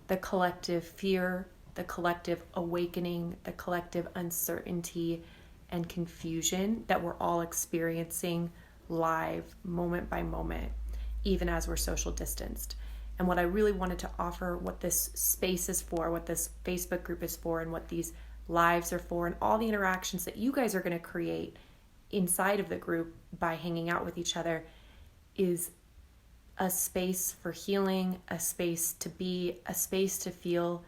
the collective fear, the collective awakening, the collective uncertainty and confusion that we're all experiencing live, moment by moment, even as we're social distanced. And what I really wanted to offer, what this space is for, what this Facebook group is for, and what these lives are for, and all the interactions that you guys are going to create inside of the group by hanging out with each other, is a space for healing, a space to be, a space to feel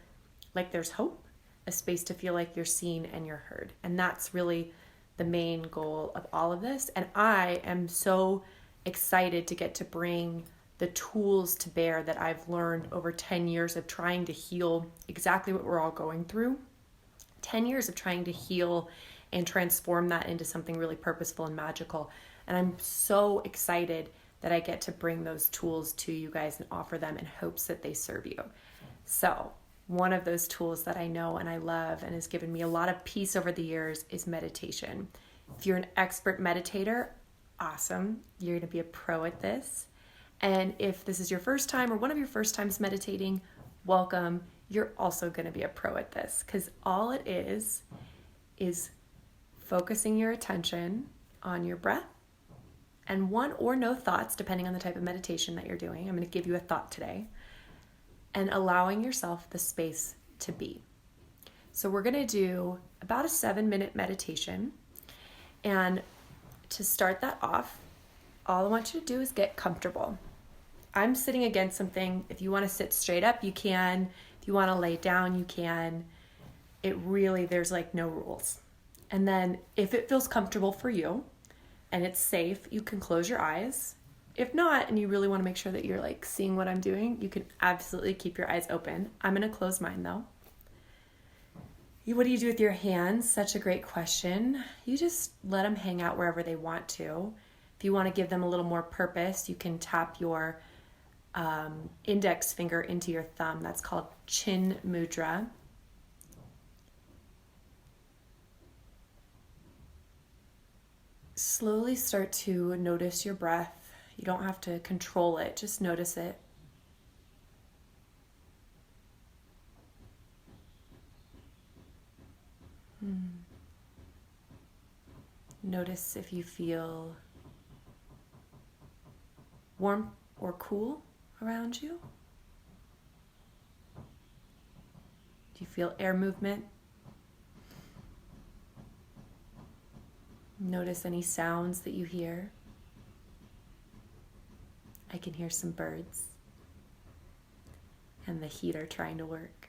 like there's hope, a space to feel like you're seen and you're heard. And that's really the main goal of all of this. And I am so excited to get to bring the tools to bear that I've learned over 10 years of trying to heal exactly what we're all going through. 10 years of trying to heal and transform that into something really purposeful and magical. And I'm so excited that I get to bring those tools to you guys and offer them in hopes that they serve you. So one of those tools that I know and I love and has given me a lot of peace over the years is meditation. If you're an expert meditator, awesome. You're going to be a pro at this. And if this is your first time or one of your first times meditating, welcome. You're also going to be a pro at this, because all it is focusing your attention on your breath and one or no thoughts, depending on the type of meditation that you're doing. I'm going to give you a thought today, and allowing yourself the space to be. So we're going to do about a 7-minute meditation. And to start that off, all I want you to do is get comfortable. I'm sitting against something. If you want to sit straight up, you can. If you want to lay down, you can. There's like no rules. And then if it feels comfortable for you and it's safe, you can close your eyes. If not, and you really want to make sure that you're like seeing what I'm doing, you can absolutely keep your eyes open. I'm going to close mine though. What do you do with your hands? Such a great question. You just let them hang out wherever they want to. If you want to give them a little more purpose, you can tap your index finger into your thumb. That's called Chin Mudra. Slowly start to notice your breath. You don't have to control it, just notice it. Notice if you feel warm or cool around you. Do you feel air movement? Notice any sounds that you hear. I can hear some birds, and the heater trying to work.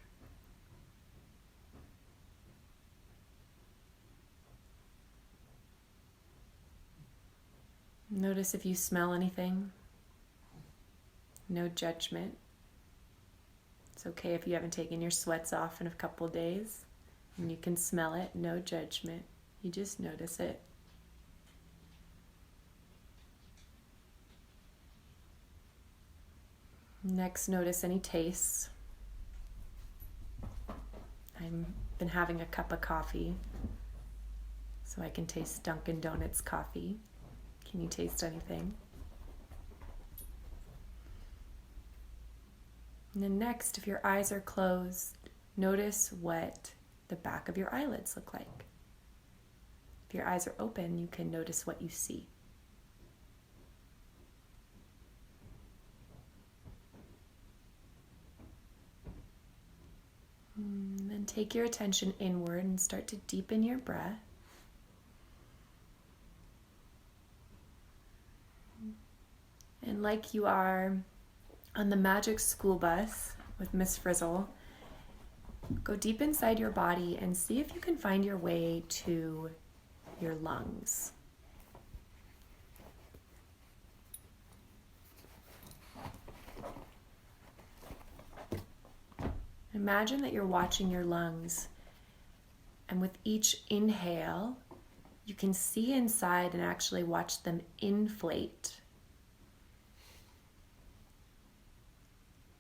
Notice if you smell anything. No judgment. It's okay if you haven't taken your sweats off in a couple of days and you can smell it. No judgment. You just notice it. Next, notice any tastes. I've been having a cup of coffee, so I can taste Dunkin' Donuts coffee. Can you taste anything? And then next, if your eyes are closed, notice what the back of your eyelids look like. If your eyes are open, you can notice what you see. And then take your attention inward and start to deepen your breath. And like you are on the magic school bus with Miss Frizzle, go deep inside your body and see if you can find your way to your lungs. Imagine that you're watching your lungs, and with each inhale, you can see inside and actually watch them inflate.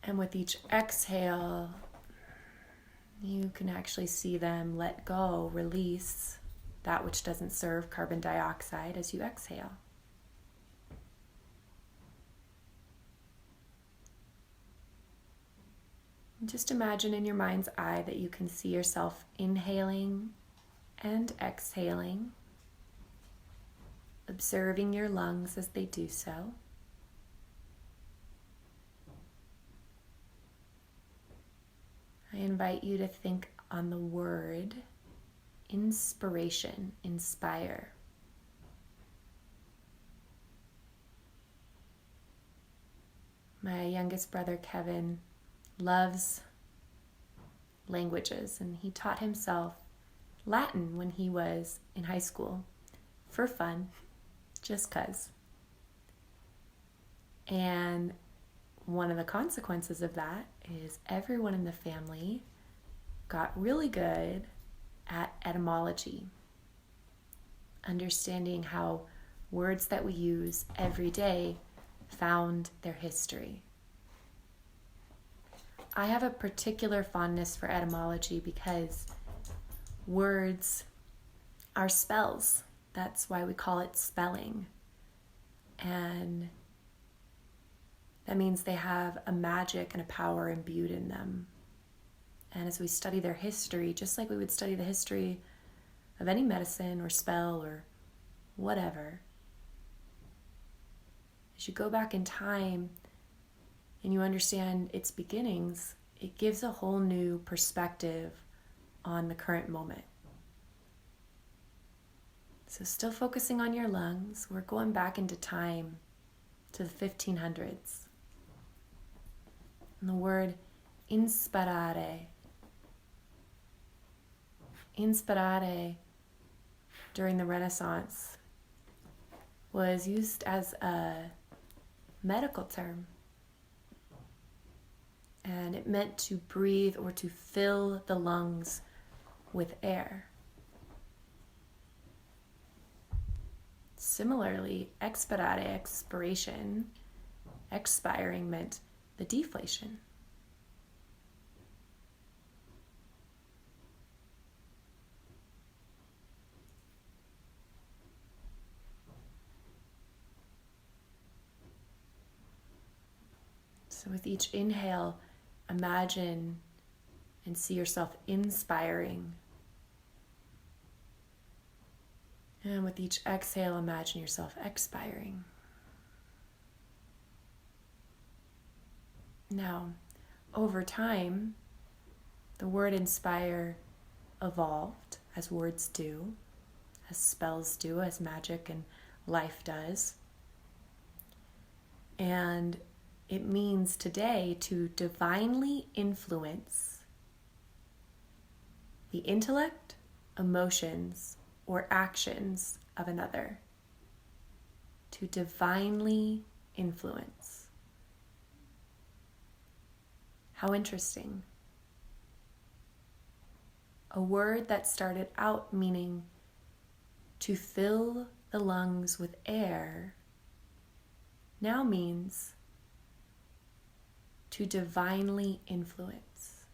And with each exhale, you can actually see them let go, release that which doesn't serve, carbon dioxide, as you exhale. And just imagine in your mind's eye that you can see yourself inhaling and exhaling, observing your lungs as they do so. I invite you to think on the word inspiration, inspire. My youngest brother, Kevin, loves languages, and he taught himself Latin when he was in high school for fun, just 'cause. And one of the consequences of that is everyone in the family got really good at etymology, understanding how words that we use every day found their history. I have a particular fondness for etymology because words are spells. That's why we call it spelling. And that means they have a magic and a power imbued in them. And as we study their history, just like we would study the history of any medicine or spell or whatever, as you go back in time and you understand its beginnings, it gives a whole new perspective on the current moment. So still focusing on your lungs, we're going back into time to the 1500s. And the word inspirare. Inspirare during the Renaissance was used as a medical term. And it meant to breathe or to fill the lungs with air. Similarly, expirare, expiration, expiring meant the deflation. So with each inhale, imagine and see yourself inspiring. And with each exhale, imagine yourself expiring. Now, over time, the word inspire evolved, as words do, as spells do, as magic and life does. And it means today to divinely influence the intellect, emotions, or actions of another. To divinely influence. How interesting. A word that started out meaning to fill the lungs with air now means to divinely influence.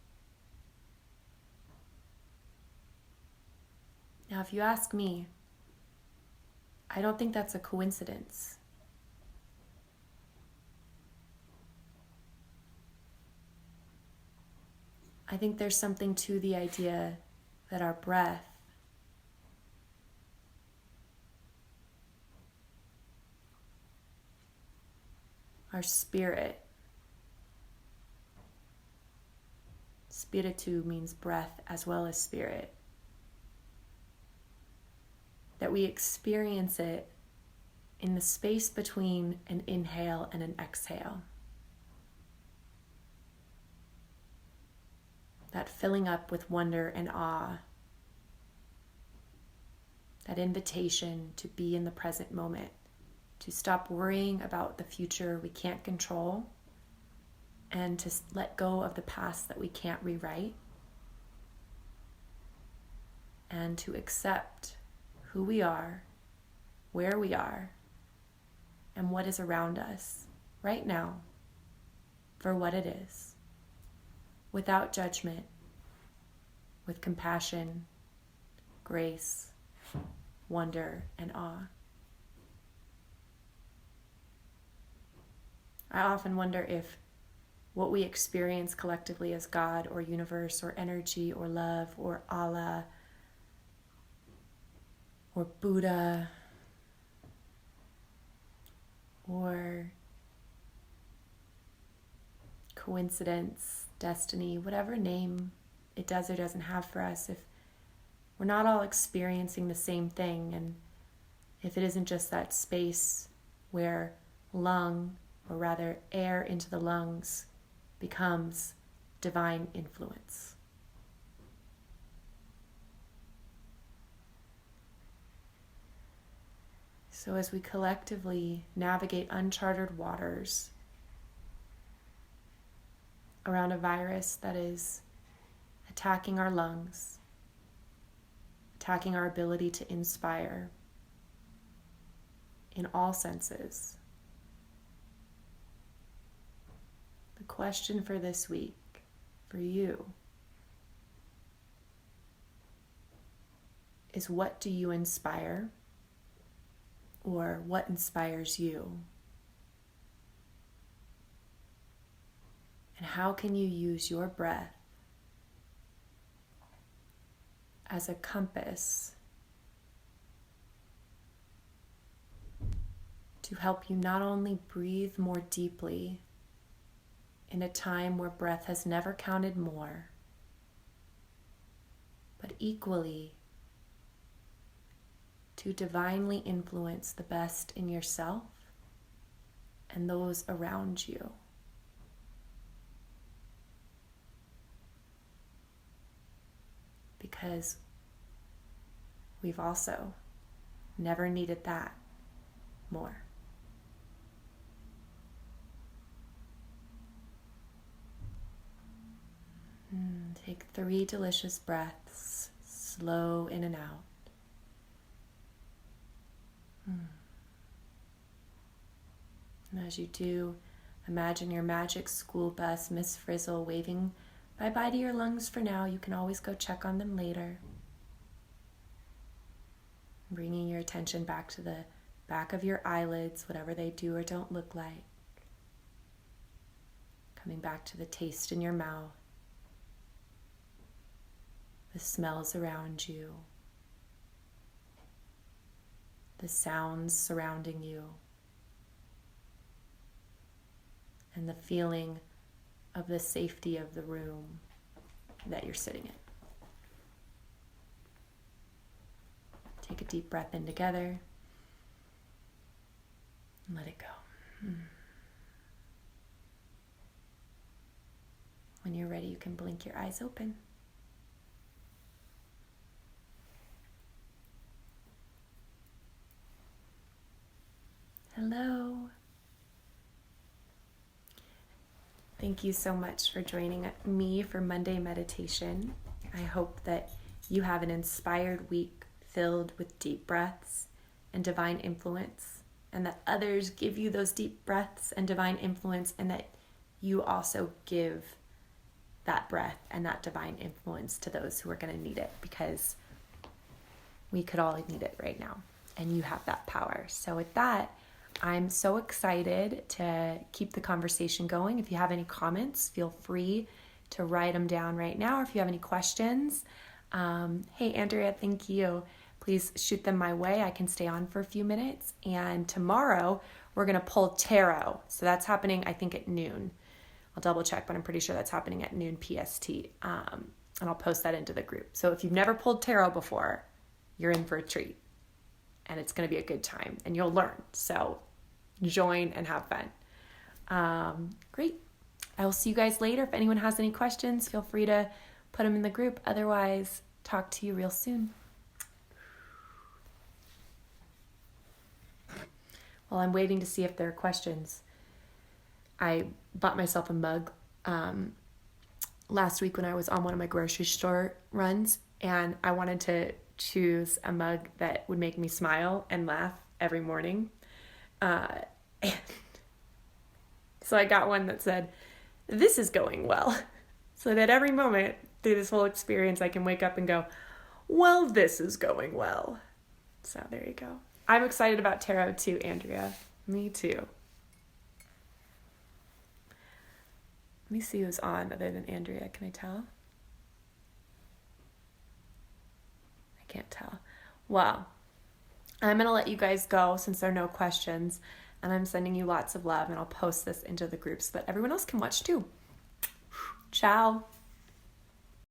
Now, if you ask me, I don't think that's a coincidence. I think there's something to the idea that our breath our spirit, spiritu means breath as well as spirit, that we experience it in the space between an inhale and an exhale. That filling up with wonder and awe. That invitation to be in the present moment, to stop worrying about the future we can't control, and to let go of the past that we can't rewrite, and to accept who we are, where we are, and what is around us right now for what it is, without judgment, with compassion, grace, wonder, and awe. I often wonder if what we experience collectively as God or universe or energy or love or Allah or Buddha or coincidence, destiny, whatever name it does or doesn't have for us, if we're not all experiencing the same thing, and if it isn't just that space where lung, or rather air into the lungs, becomes divine influence. So as we collectively navigate uncharted waters around a virus that is attacking our lungs, attacking our ability to inspire in all senses, the question for this week, for you, is what do you inspire? Or what inspires you? And how can you use your breath as a compass to help you not only breathe more deeply in a time where breath has never counted more, but equally to divinely influence the best in yourself and those around you. Because we've also never needed that more. Take 3 delicious breaths, slow in and out. And as you do, imagine your magic school bus, Miss Frizzle, waving bye-bye to your lungs for now. You can always go check on them later. Bringing your attention back to the back of your eyelids, whatever they do or don't look like. Coming back to the taste in your mouth, the smells around you, the sounds surrounding you, and the feeling of the safety of the room that you're sitting in. Take a deep breath in together and let it go. When you're ready, you can blink your eyes open. Hello. Thank you so much for joining me for Monday Meditation. I hope that you have an inspired week filled with deep breaths and divine influence, and that others give you those deep breaths and divine influence, and that you also give that breath and that divine influence to those who are going to need it, because we could all need it right now, and you have that power. So with that, I'm so excited to keep the conversation going. If you have any comments, feel free to write them down right now. Or if you have any questions, hey, Andrea, thank you. Please shoot them my way. I can stay on for a few minutes. And tomorrow, we're going to pull tarot. So that's happening, I think, at noon. I'll double check, but I'm pretty sure that's happening at noon PST. And I'll post that into the group. So if you've never pulled tarot before, you're in for a treat. And it's going to be a good time. And you'll learn. So join and have fun. Great. I will see you guys later. If anyone has any questions, feel free to put them in the group. Otherwise, talk to you real soon. While I'm waiting to see if there are questions, I bought myself a mug last week when I was on one of my grocery store runs, and I wanted to choose a mug that would make me smile and laugh every morning. So I got one that said, "This is going well," so that every moment through this whole experience I can wake up and go, well, this is going well. So there you go. I'm excited about tarot too, Andrea. Me too. Let me see who's on other than Andrea. Can I tell? I can't tell. Well, I'm going to let you guys go since there are no questions. And I'm sending you lots of love. And I'll post this into the group so that everyone else can watch too. Ciao.